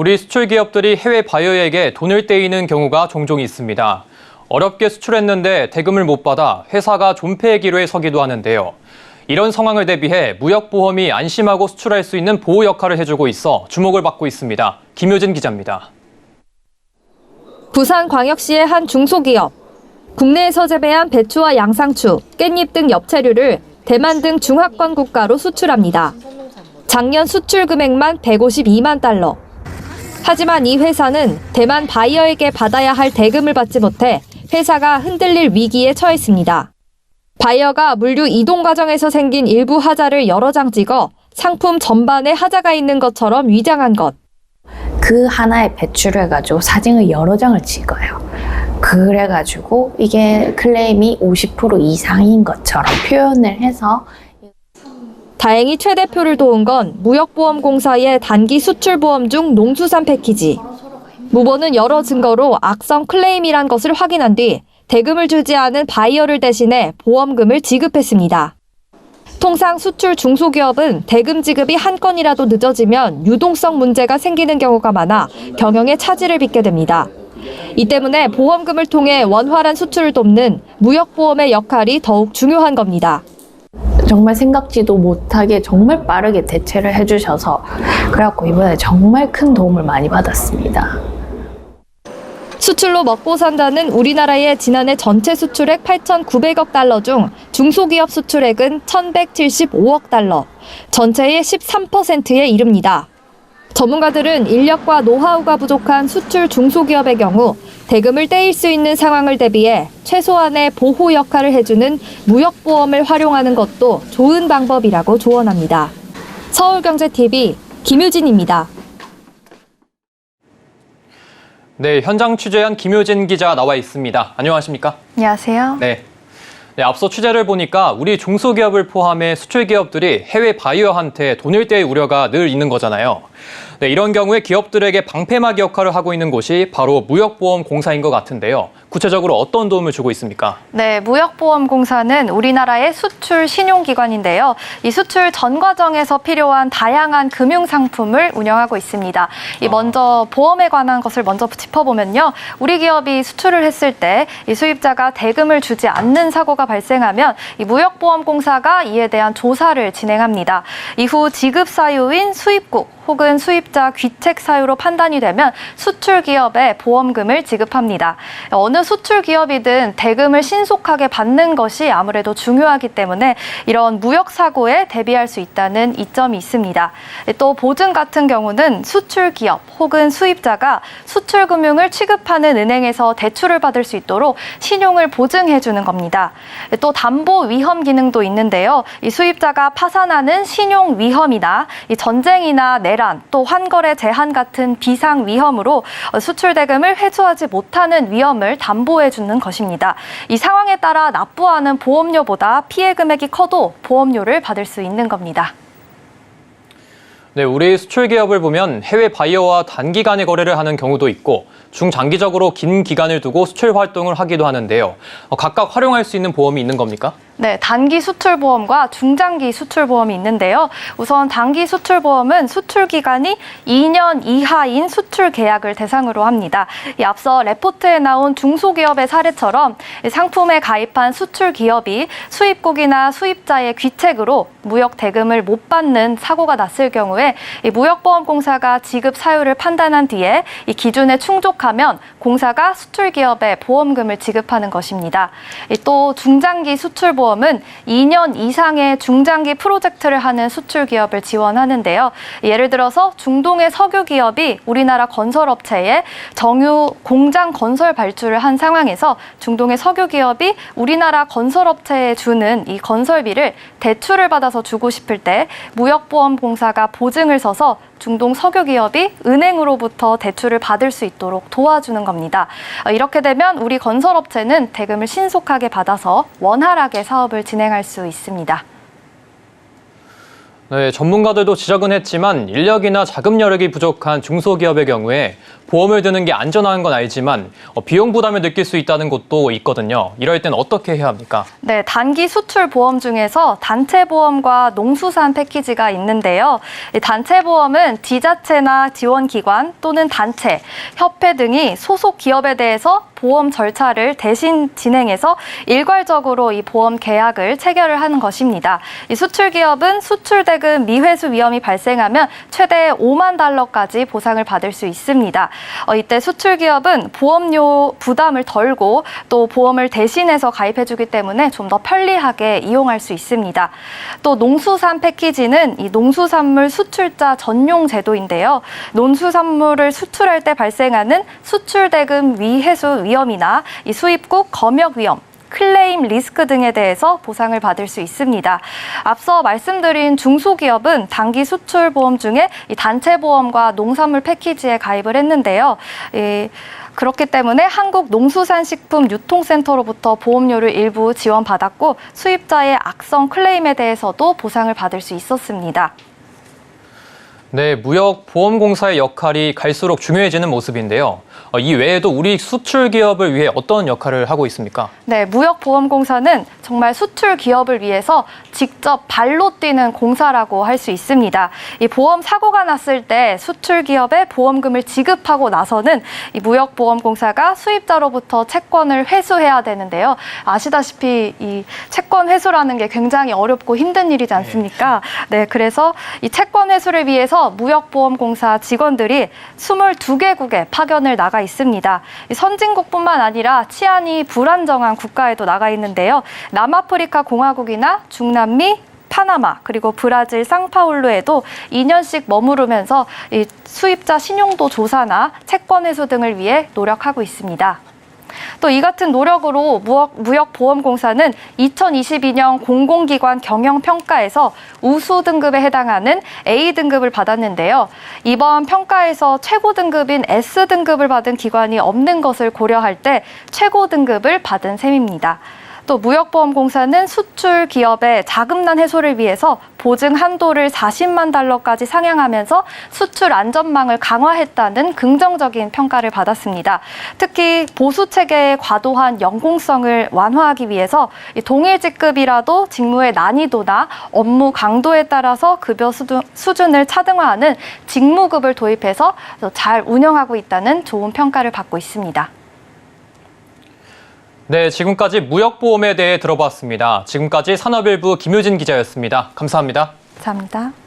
우리 수출 기업들이 해외 바이어에게 돈을 떼이는 경우가 종종 있습니다. 어렵게 수출했는데 대금을 못 받아 회사가 존폐의 기로에 서기도 하는데요. 이런 상황을 대비해 무역보험이 안심하고 수출할 수 있는 보호 역할을 해주고 있어 주목을 받고 있습니다. 김효진 기자입니다. 부산광역시의 한 중소기업. 국내에서 재배한 배추와 양상추, 깻잎 등 엽채류를 대만 등 중하권 국가로 수출합니다. 작년 수출 금액만 152만 달러. 하지만 이 회사는 대만 바이어에게 받아야 할 대금을 받지 못해 회사가 흔들릴 위기에 처했습니다. 바이어가 물류 이동 과정에서 생긴 일부 하자를 여러 장 찍어 상품 전반에 하자가 있는 것처럼 위장한 것. 그 하나의 배추를 가지고 사진을 여러 장을 찍어요. 그래가지고 이게 클레임이 50% 이상인 것처럼 표현을 해서. 다행히 최 대표를 도운 건 무역보험공사의 단기 수출보험 중 농수산 패키지. 무보는 여러 증거로 악성 클레임이란 것을 확인한 뒤 대금을 주지 않은 바이어를 대신해 보험금을 지급했습니다. 통상 수출 중소기업은 대금 지급이 한 건이라도 늦어지면 유동성 문제가 생기는 경우가 많아 경영에 차질을 빚게 됩니다. 이 때문에 보험금을 통해 원활한 수출을 돕는 무역보험의 역할이 더욱 중요한 겁니다. 정말 생각지도 못하게 정말 빠르게 대체를 해주셔서 그래갖고 이번에 정말 큰 도움을 많이 받았습니다. 수출로 먹고 산다는 우리나라의 지난해 전체 수출액 8,900억 달러 중 중소기업 수출액은 1,175억 달러, 전체의 13%에 이릅니다. 전문가들은 인력과 노하우가 부족한 수출 중소기업의 경우 대금을 떼일 수 있는 상황을 대비해 최소한의 보호 역할을 해주는 무역보험을 활용하는 것도 좋은 방법이라고 조언합니다. 서울경제TV 김효진입니다. 네, 현장 취재한 김효진 기자 나와 있습니다. 안녕하십니까? 안녕하세요. 네, 앞서 취재를 보니까 우리 중소기업을 포함해 수출기업들이 해외 바이어한테 돈을 떼일 우려가 늘 있는 거잖아요. 네, 이런 경우에 기업들에게 방패막이 역할을 하고 있는 곳이 바로 무역보험공사인 것 같은데요. 구체적으로 어떤 도움을 주고 있습니까? 네, 무역보험공사는 우리나라의 수출 신용기관인데요. 이 수출 전 과정에서 필요한 다양한 금융상품을 운영하고 있습니다. 먼저 보험에 관한 것을 먼저 짚어보면요. 우리 기업이 수출을 했을 때 이 수입자가 대금을 주지 않는 사고가 발생하면 이 무역보험공사가 이에 대한 조사를 진행합니다. 이후 지급 사유인 수입국 혹은 수입자 귀책 사유로 판단이 되면 수출 기업에 보험금을 지급합니다. 어느 수출 기업이든 대금을 신속하게 받는 것이 아무래도 중요하기 때문에 이런 무역 사고에 대비할 수 있다는 이점이 있습니다. 또 보증 같은 경우는 수출 기업 혹은 수입자가 수출 금융을 취급하는 은행에서 대출을 받을 수 있도록 신용을 보증해 주는 겁니다. 또 담보 위험 기능도 있는데요. 이 수입자가 파산하는 신용 위험이나 이 전쟁이나 내란, 또 환거래 제한 같은 비상 위험으로 수출 대금을 회수하지 못하는 위험을 담보해 주는 것입니다. 이 상황에 따라 납부하는 보험료보다 피해 금액이 커도 보험료를 받을 수 있는 겁니다. 네, 우리 수출 기업을 보면 해외 바이어와 단기간에 거래를 하는 경우도 있고 중장기적으로 긴 기간을 두고 수출 활동을 하기도 하는데요. 각각 활용할 수 있는 보험이 있는 겁니까? 네, 단기 수출보험과 중장기 수출보험이 있는데요. 우선 단기 수출보험은 수출 기간이 2년 이하인 수출 계약을 대상으로 합니다. 앞서 레포트에 나온 중소기업의 사례처럼 상품에 가입한 수출 기업이 수입국이나 수입자의 귀책으로 무역 대금을 못 받는 사고가 났을 경우에 무역보험공사가 지급 사유를 판단한 뒤에 이 기준에 충족하면 공사가 수출 기업에 보험금을 지급하는 것입니다. 또 중장기 수출보험은 2년 이상의 중장기 프로젝트를 하는 수출 기업을 지원하는데요. 예를 들어서 중동의 석유 기업이 우리나라 건설업체에 정유 공장 건설 발주를 한 상황에서 중동의 석유 기업이 우리나라 건설업체에 주는 이 건설비를 대출을 받아서 주고 싶을 때 무역보험공사가 보증을 서서 중동 석유 기업이 은행으로부터 대출을 받을 수 있도록 도와주는 겁니다. 이렇게 되면 우리 건설업체는 대금을 신속하게 받아서 원활하게 사업을 진행할 수 있습니다. 네, 전문가들도 지적은 했지만 인력이나 자금 여력이 부족한 중소기업의 경우에 보험을 드는 게 안전한 건 알지만 비용 부담을 느낄 수 있다는 곳도 있거든요. 이럴 땐 어떻게 해야 합니까? 네, 단기 수출 보험 중에서 단체 보험과 농수산 패키지가 있는데요. 이 단체 보험은 지자체나 지원기관 또는 단체, 협회 등이 소속 기업에 대해서 보험 절차를 대신 진행해서 일괄적으로 이 보험 계약을 체결을 하는 것입니다. 이 수출 기업은 수출 대금 미회수 위험이 발생하면 최대 5만 달러까지 보상을 받을 수 있습니다. 이때 수출 기업은 보험료 부담을 덜고 또 보험을 대신해서 가입해주기 때문에 좀 더 편리하게 이용할 수 있습니다. 또 농수산 패키지는 이 농수산물 수출자 전용 제도인데요. 농수산물을 수출할 때 발생하는 수출 대금 미회수 위험이나 이 수입국 검역 위험, 클레임 리스크 등에 대해서 보상을 받을 수 있습니다. 앞서 말씀드린 중소기업은 단기 수출 보험 중에 이 단체 보험과 농산물 패키지에 가입을 했는데요. 그렇기 때문에 한국농수산식품유통센터로부터 보험료를 일부 지원받았고 수입자의 악성 클레임에 대해서도 보상을 받을 수 있었습니다. 네, 무역보험공사의 역할이 갈수록 중요해지는 모습인데요. 이 외에도 우리 수출 기업을 위해 어떤 역할을 하고 있습니까? 네, 무역보험공사는 정말 수출 기업을 위해서 직접 발로 뛰는 공사라고 할 수 있습니다. 이 보험 사고가 났을 때 수출 기업에 보험금을 지급하고 나서는 이 무역보험공사가 수입자로부터 채권을 회수해야 되는데요. 아시다시피 이 채권 회수라는 게 굉장히 어렵고 힘든 일이지 않습니까? 네, 그래서 이 채권 회수를 위해서 무역보험공사 직원들이 22개국에 파견을 나가 있습니다. 선진국뿐만 아니라 치안이 불안정한 국가에도 나가 있는데요. 남아프리카 공화국이나 중남미, 파나마 그리고 브라질 상파울루에도 2년씩 머무르면서 이 수입자 신용도 조사나 채권 회수 등을 위해 노력하고 있습니다. 또 이 같은 노력으로 무역보험공사는 2022년 공공기관 경영평가에서 우수 등급에 해당하는 A등급을 받았는데요. 이번 평가에서 최고 등급인 S등급을 받은 기관이 없는 것을 고려할 때 최고 등급을 받은 셈입니다. 또 무역보험공사는 수출 기업의 자금난 해소를 위해서 보증 한도를 40만 달러까지 상향하면서 수출 안전망을 강화했다는 긍정적인 평가를 받았습니다. 특히 보수 체계의 과도한 연공성을 완화하기 위해서 동일 직급이라도 직무의 난이도나 업무 강도에 따라서 급여 수준을 차등화하는 직무급을 도입해서 잘 운영하고 있다는 좋은 평가를 받고 있습니다. 네, 지금까지 무역보험에 대해 들어봤습니다. 지금까지 산업일부 김효진 기자였습니다. 감사합니다. 감사합니다.